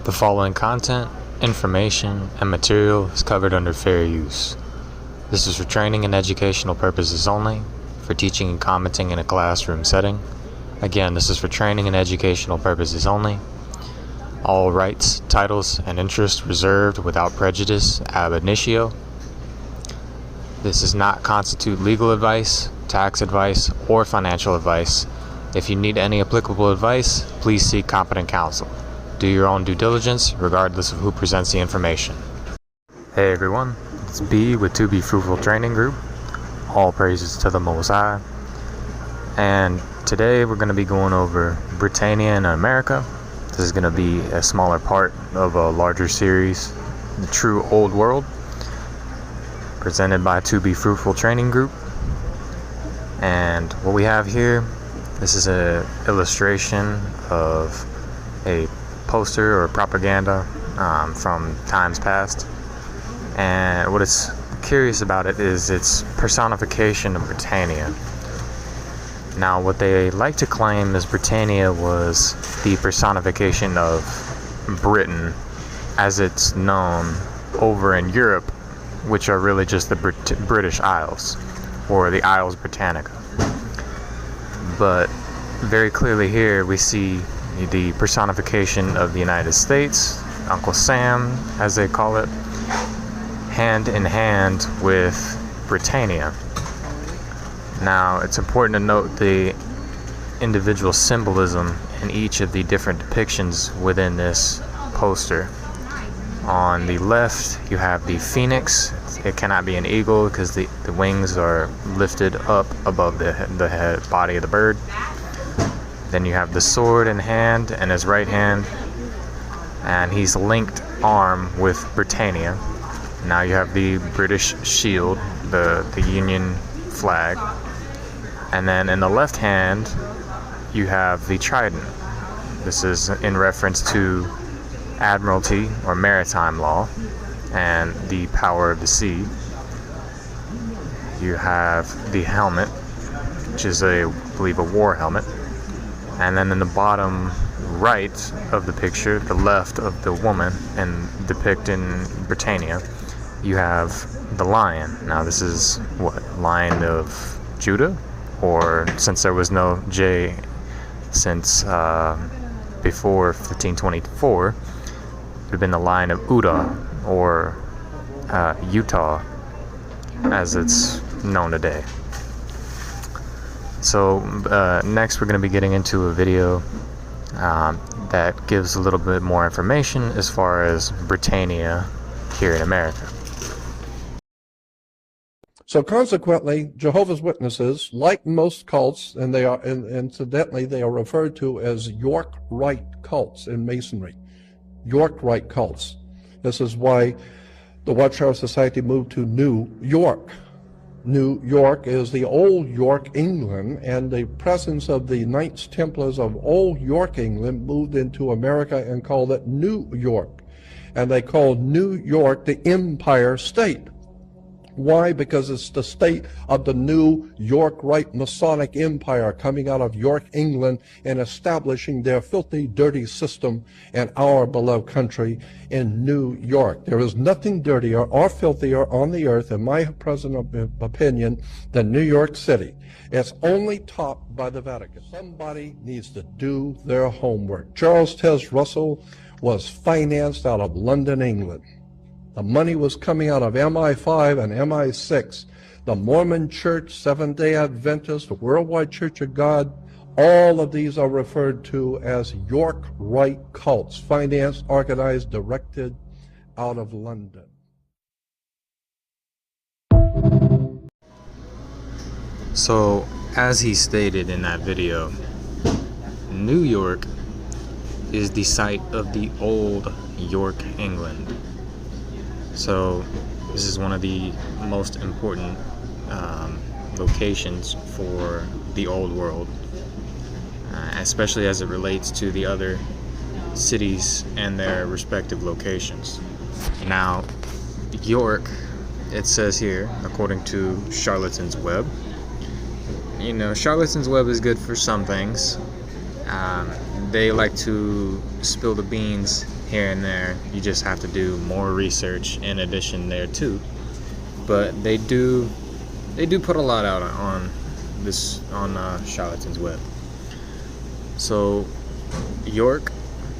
The following content, information, and material is covered under fair use. This is for training and educational purposes only, for teaching and commenting in a classroom setting. Again, this is for training and educational purposes only. All rights, titles, and interests reserved without prejudice ab initio. This does not constitute legal advice, tax advice, or financial advice. If you need any applicable advice, please seek competent counsel. Do your own due diligence, regardless of who presents the information. Hey everyone, it's B with 2B Fruitful Training Group. All praises to the Most High. And today we're going to be going over Britannia in America. This is going to be a smaller part of a larger series, The True Old World, presented by 2B Fruitful Training Group. And what we have here, this is an illustration of a poster or propaganda from times past, and what is curious about it is its personification of Britannia. Now, what they like to claim is Britannia was the personification of Britain as it's known over in Europe, which are really just the British Isles, or the Isles Britannica. But very clearly here we see the personification of the United States, Uncle Sam, as they call it, hand in hand with Britannia. Now, it's important to note the individual symbolism in each of the different depictions within this poster. On the left, you have the phoenix. It cannot be an eagle because the wings are lifted up above the head, body of the bird. Then you have the sword in hand and his right hand, and he's linked arm with Britannia. Now you have the British shield, the Union flag, and then in the left hand you have the trident. This is in reference to admiralty or maritime law and the power of the sea. You have the helmet, which is I believe a war helmet. And then in the bottom right of the picture, the left of the woman and depicting Britannia, you have the lion. Now this is what? Lion of Judah? Or since there was no J since before 1524, it would have been the Lion of Uda, or Utah, as it's known today. So next we're going to be getting into a video that gives a little bit more information as far as Britannia here in America. So consequently, Jehovah's Witnesses, like most cults, and they are, incidentally, they are referred to as York Rite cults in Masonry. York Rite cults. This is why the Watchtower Society moved to New York. New York is the old York, England, and the presence of the Knights Templars of old York, England moved into America and called it New York. And they called New York the Empire State. Why? Because it's the state of the New York Rite Masonic Empire coming out of York, England, and establishing their filthy, dirty system in our beloved country in New York. There is nothing dirtier or filthier on the earth, in my present opinion, than New York City. It's only topped by the Vatican. Somebody needs to do their homework. Charles Taze Russell was financed out of London, England. The money was coming out of MI5 and MI6. The Mormon Church, Seventh-day Adventist, the Worldwide Church of God, all of these are referred to as York Rite cults, financed, organized, directed out of London. So, as he stated in that video, New York is the site of the old York, England. So this is one of the most important locations for the old world, especially as it relates to the other cities and their respective locations. Now, York, it says here, according to Charlatan's Web, you know, Charlatan's Web is good for some things. They like to spill the beans here and there. You just have to do more research in addition there too. But they do put a lot out on Charlatans Web. So York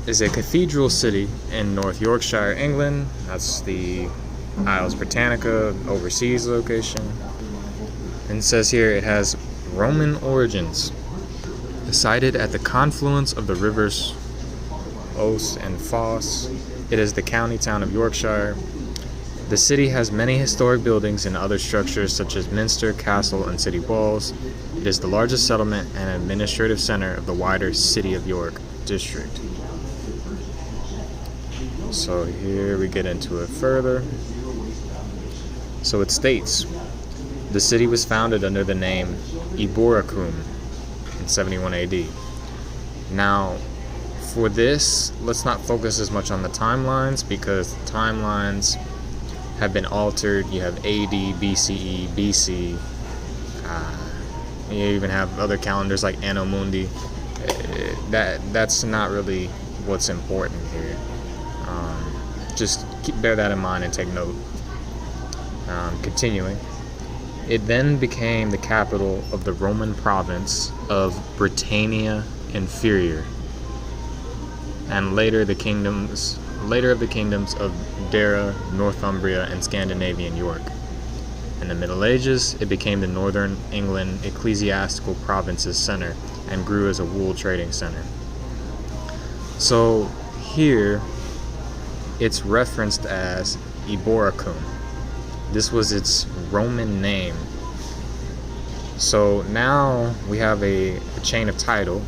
is a cathedral city in North Yorkshire, England. That's the Isles Britannica overseas location. And it says here it has Roman origins. Sited at the confluence of the rivers Ouse and Foss, it is the county town of Yorkshire. The city has many historic buildings and other structures such as minster, castle, and city walls. It is the largest settlement and administrative center of the wider City of York district. So here we get into it further. So it states, the city was founded under the name Eboracum in 71 AD. Now, for this, let's not focus as much on the timelines because the timelines have been altered. You have AD, BCE, BC. You even have other calendars like Anno Mundi. That's not really what's important here. Just bear that in mind and take note. Continuing. It then became the capital of the Roman province of Britannia Inferior, and later of the kingdoms of Dara, Northumbria, and Scandinavian York. In the Middle Ages, it became the Northern England ecclesiastical province's center and grew as a wool trading center. So here, it's referenced as Eboracum. This was its Roman name. So now we have a chain of title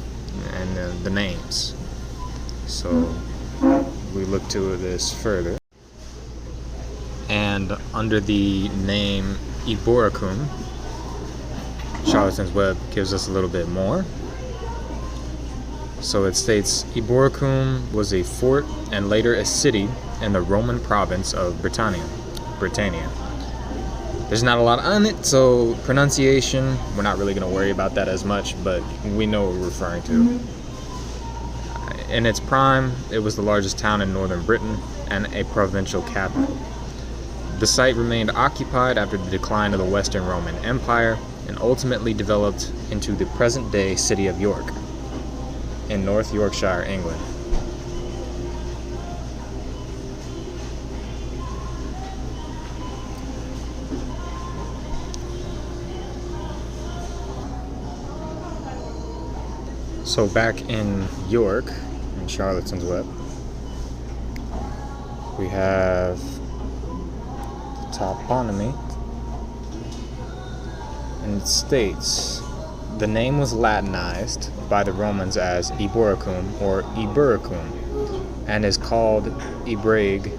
and the names. So we look to this further. And under the name Eboracum, Charlatans Web gives us a little bit more. So it states, Eboracum was a fort and later a city in the Roman province of Britannia. There's not a lot on it, so pronunciation, we're not really going to worry about that as much, but we know what we're referring to. In its prime, it was the largest town in northern Britain and a provincial capital. The site remained occupied after the decline of the Western Roman Empire and ultimately developed into the present-day city of York in North Yorkshire, England. So back in York, in Charlatans Web, we have the toponymy, and it states, the name was Latinized by the Romans as Eboracum or Eburacum, and is called Ebraig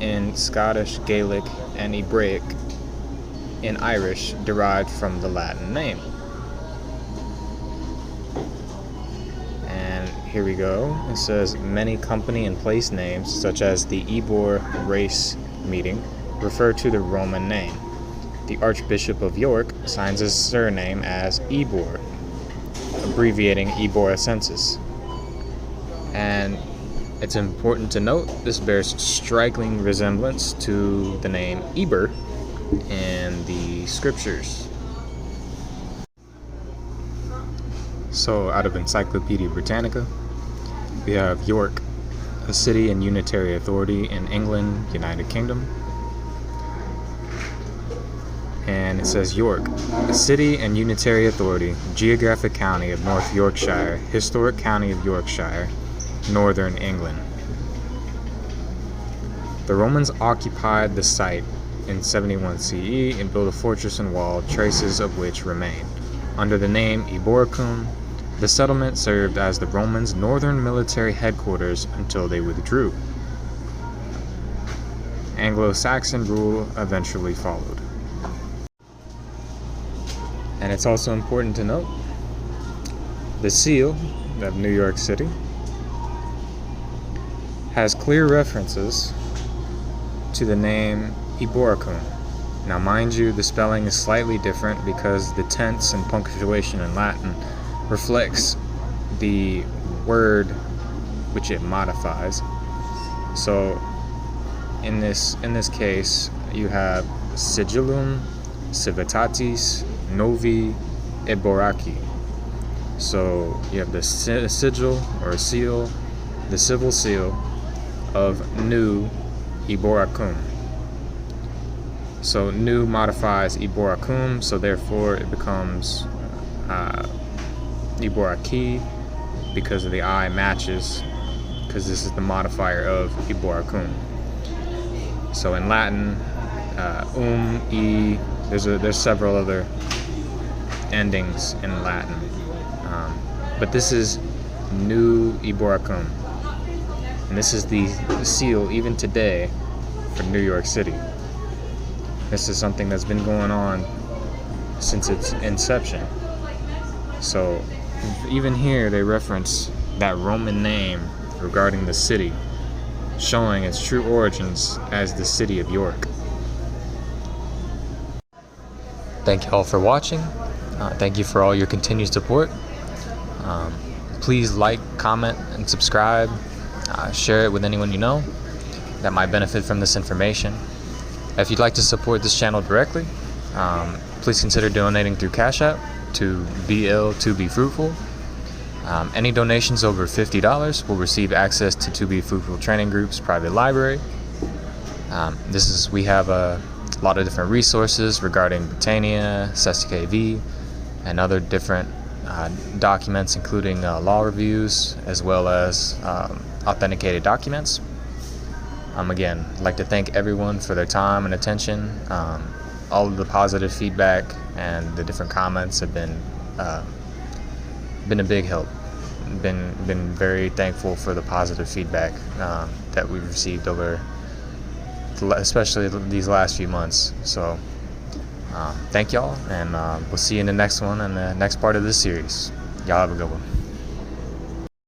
in Scottish, Gaelic, and Hebraic in Irish, derived from the Latin name. Here we go. It says many company and place names, such as the Ebor race meeting, refer to the Roman name. The Archbishop of York signs his surname as Ebor, abbreviating Eboracensis. And it's important to note this bears striking resemblance to the name Eber in the scriptures. So out of Encyclopedia Britannica, we have York, a city and unitary authority in England, United Kingdom. And it says York, a city and unitary authority, geographic county of North Yorkshire, historic county of Yorkshire, northern England. The Romans occupied the site in 71 CE and built a fortress and wall, traces of which remain. Under the name Eboracum, the settlement served as the Romans' northern military headquarters until they withdrew. Anglo-Saxon rule eventually followed. And it's also important to note, the seal of New York City has clear references to the name Eboracum. Now mind you, the spelling is slightly different because the tense and punctuation in Latin reflects the word which it modifies. So in this case, you have sigillum civitatis novi eboraki. So you have the sigil or seal, the civil seal of new Iboracum. So new modifies Iboracum, so therefore it becomes Iboraki because of the I matches, because this is the modifier of Iboracum. So in Latin, e, there's several other endings in Latin, but this is new Iboracum, and this is the seal even today for New York City. This is something that's been going on since its inception. So even here they reference that Roman name regarding the city, showing its true origins as the city of York. Thank you all for watching. Thank you for all your continued support. Please like, comment, and subscribe. Share it with anyone you know that might benefit from this information. If you'd like to support this channel directly, please consider donating through Cashapp to BL2Be Fruitful. Any donations over $50 will receive access to 2Be Fruitful Training Group's private library. We have a lot of different resources regarding Britannia, SSKV, and other different documents, including law reviews as well as authenticated documents. Again, I'd like to thank everyone for their time and attention. All of the positive feedback and the different comments have been a big help. Been very thankful for the positive feedback that we've received over, especially these last few months. So thank y'all, and we'll see you in the next one and the next part of this series. Y'all have a good one.